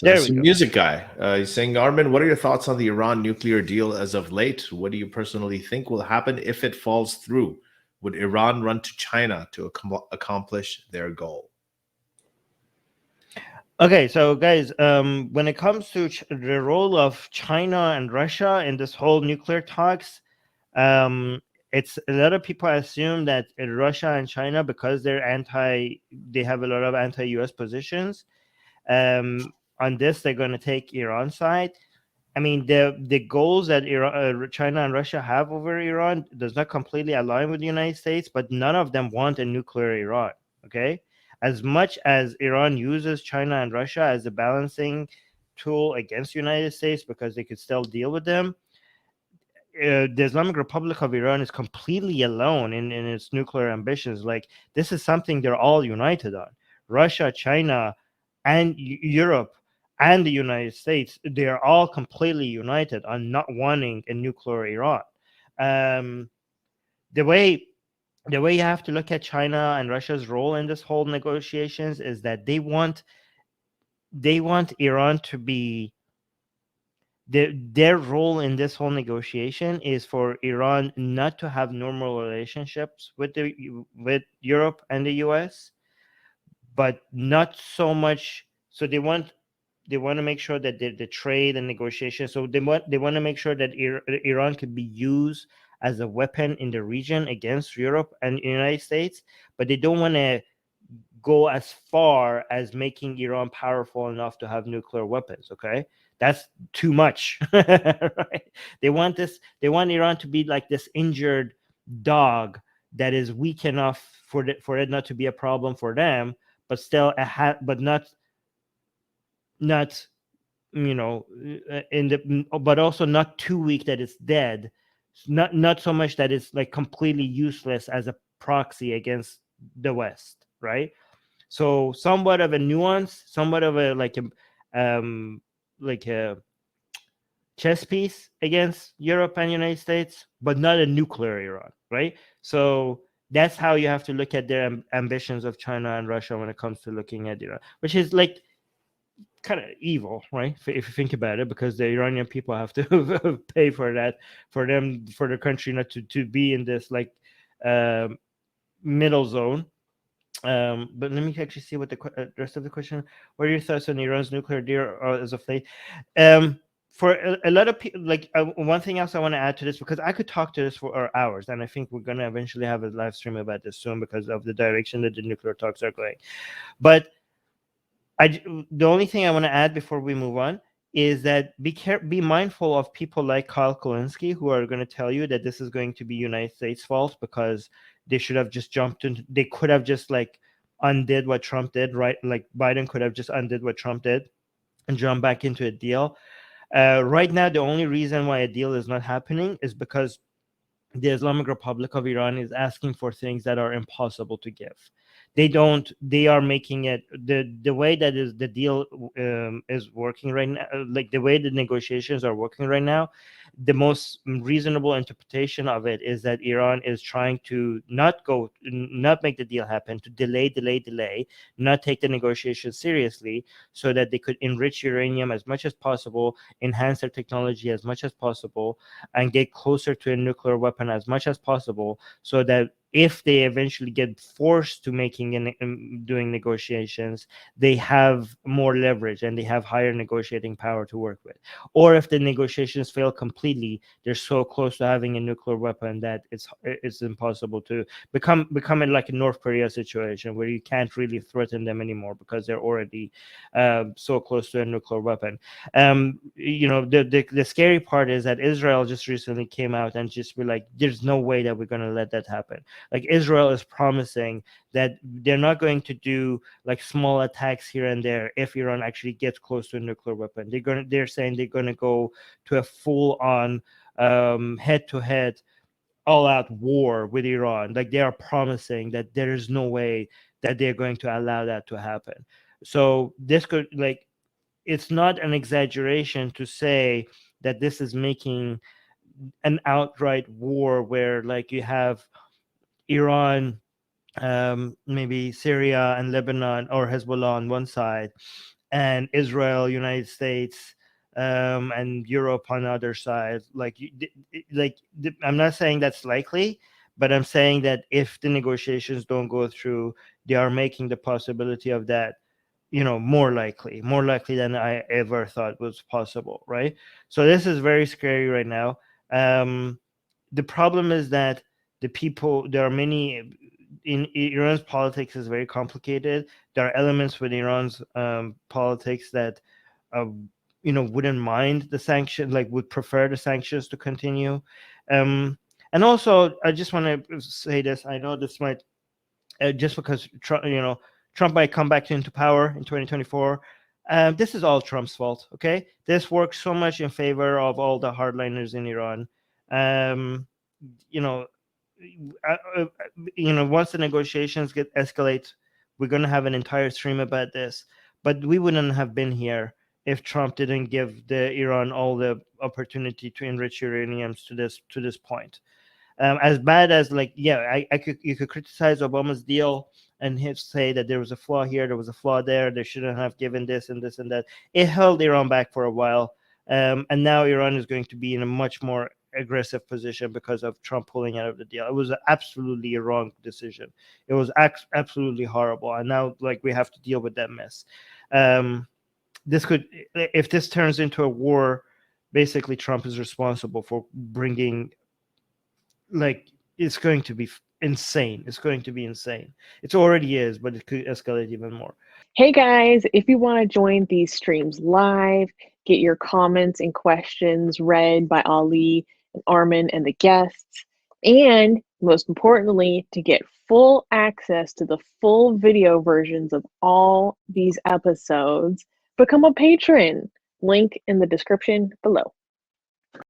So There that's we the go. music guy. He's saying, Armin, what are your thoughts on the Iran nuclear deal as of late? What do you personally think will happen if it falls through? Would Iran run to China to accomplish their goal? Okay, so guys, when it comes to the role of China and Russia in this whole nuclear talks, um, it's a lot of people assume that Russia and China, because they have a lot of anti-US positions. On this, they're going to take Iran's side. I mean, the goals that China and Russia have over Iran does not completely align with the United States, but none of them want a nuclear Iran. Okay, as much as Iran uses China and Russia as a balancing tool against the United States because they could still deal with them, the Islamic Republic of Iran is completely alone in its nuclear ambitions. Like, this is something they're all united on. Russia, China, and Europe and the United States, they're all completely united on not wanting a nuclear Iran. Um, the way the way you have to look at China and Russia's role in this whole negotiations is that they want Iran to be their role in this whole negotiation is for Iran not to have normal relationships with Europe and the US, but not so much. So they want to make sure that the trade and negotiation. So they want to make sure that Iran could be used as a weapon in the region against Europe and the United States, but they don't want to go as far as making Iran powerful enough to have nuclear weapons. Okay, that's too much. Right? They want Iran to be like this injured dog that is weak enough for it not to be a problem for them, but still but not in the but also not too weak that it's dead, not so much that it's like completely useless as a proxy against the West, right? So somewhat of a nuance, somewhat of a like a chess piece against Europe and United States, but not a nuclear Iran, right? So that's how you have to look at their ambitions of China and Russia when it comes to looking at Iran, which is like kind of evil, right? If you think about it, because the Iranian people have to pay for that, for their country not to be in this like um middle zone. But let me actually see what the rest of the question. What are your thoughts on Iran's nuclear deal as of late? For a lot of people, like one thing else I want to add to this, because I could talk to this for hours, and I think we're going to eventually have a live stream about this soon because of the direction that the nuclear talks are going. But the only thing I want to add before we move on is that be mindful of people like Kyle Kulinski who are going to tell you that this is going to be United States' fault because they should have just jumped in. They could have just like undid what Trump did, right? Like Biden could have just undid what Trump did and jumped back into a deal. Right now, the only reason why a deal is not happening is because the Islamic Republic of Iran is asking for things that are impossible to give. They are making it the way that is the deal is working right now, like the way the negotiations are working right now. The most reasonable interpretation of it is that Iran is trying to not make the deal happen, to delay, not take the negotiations seriously, so that they could enrich uranium as much as possible, enhance their technology as much as possible, and get closer to a nuclear weapon as much as possible, so that if they eventually get forced to doing negotiations, they have more leverage and they have higher negotiating power to work with. Or if the negotiations fail completely, they're so close to having a nuclear weapon that it's impossible to become like a North Korea situation where you can't really threaten them anymore because they're already so close to a nuclear weapon. The scary part is that Israel just recently came out and just be like, there's no way that we're going to let that happen. Like, Israel is promising that they're not going to do like small attacks here and there if Iran actually gets close to a nuclear weapon. They're saying they're going to go to a full on head to head all out war with Iran. Like, they are promising that there is no way that they're going to allow that to happen. So this could, like, it's not an exaggeration to say that this is making an outright war where like you have Iran, maybe Syria and Lebanon or Hezbollah on one side, and Israel, United States, and Europe on the other side. I'm not saying that's likely, but I'm saying that if the negotiations don't go through, they are making the possibility of that, more likely than I ever thought was possible, right? So this is very scary right now. The problem is that there are many in Iran's politics is very complicated. There are elements with Iran's politics that wouldn't mind the sanction, like would prefer the sanctions to continue. And also, I just want to say this. I know this might just because Trump might come back into power in 2024. This is all Trump's fault. Okay, this works so much in favor of all the hardliners in Iran. Once the negotiations escalate, we're going to have an entire stream about this. But we wouldn't have been here if Trump didn't give the Iran all the opportunity to enrich uraniums to this point. As bad as you could criticize Obama's deal and say that there was a flaw here, there was a flaw there, they shouldn't have given this and this and that. It held Iran back for a while, and now Iran is going to be in a much more aggressive position because of Trump pulling out of the deal. It was absolutely a wrong decision. It was absolutely horrible, and now we have to deal with that mess. If this turns into a war, basically Trump is responsible for bringing. It's going to be insane. It's going to be insane. It already is, but it could escalate even more. Hey guys, if you want to join these streams live, get your comments and questions read by Ali and Armin and the guests, and most importantly, to get full access to the full video versions of all these episodes, become a patron. Link in the description below.